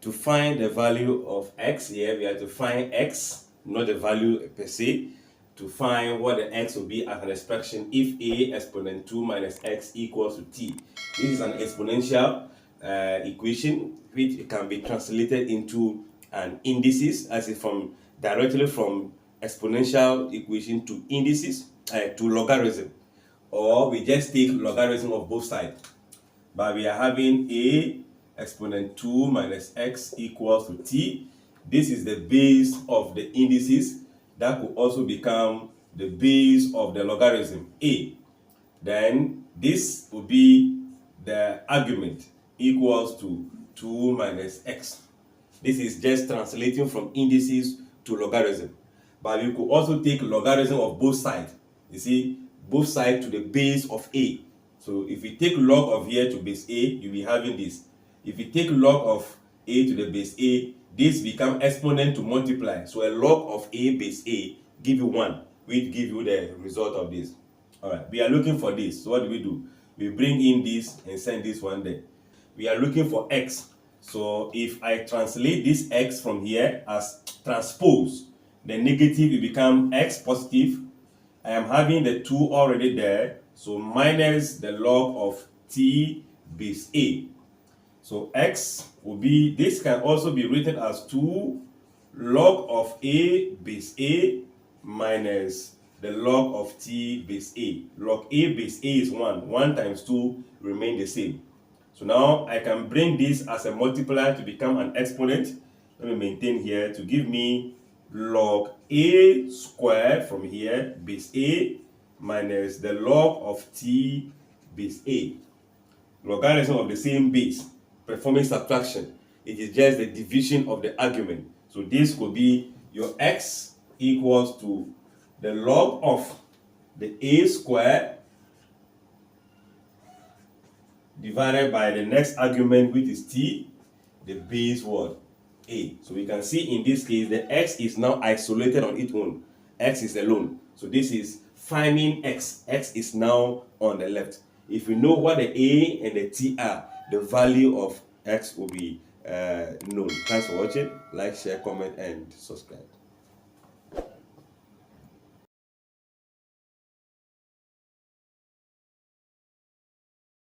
to find the value of x here, we have to find x, not the value per se, to find what the x will be as an expression if a exponent 2 minus x equals to t. This is an exponential equation which can be translated into an indices, as if directly from exponential equation to indices, to logarithm, or we just take logarithm of both sides. But we are having a exponent 2 minus x equals to t. This is the base of the indices. That could also become the base of the logarithm a. Then this will be the argument equals to 2 minus x. This is just translating from indices to logarithm. But we could also take logarithm of both sides. You see, both sides to the base of a. So if we take log of here to base a, you'll be having this. If we take log of a to the base a, this becomes exponent to multiply. So a log of a base a give you 1, which give you the result of this. Alright, we are looking for this. So what do? We bring in this and send this one there. We are looking for x. So if I translate this x from here as transpose, the negative will become x positive. I am having the 2 already there. So minus the log of t base a. So x will be, this can also be written as 2 log of a base a minus the log of t base a. Log a base a is 1. 1 times 2 remain the same. So now I can bring this as a multiplier to become an exponent. Let me maintain here to give me log a squared from here base a minus the log of t base a. Logarithm of the same base, performing subtraction. It is just the division of the argument. So this could be your x equals to the log of the a squared divided by the next argument, which is t, the base word a. So we can see in this case the x is now isolated on its own. X is alone. So this is finding x. X is now on the left. If we know what the a and the t are, the value of x will be known. Thanks for watching. Like, share, comment, and subscribe.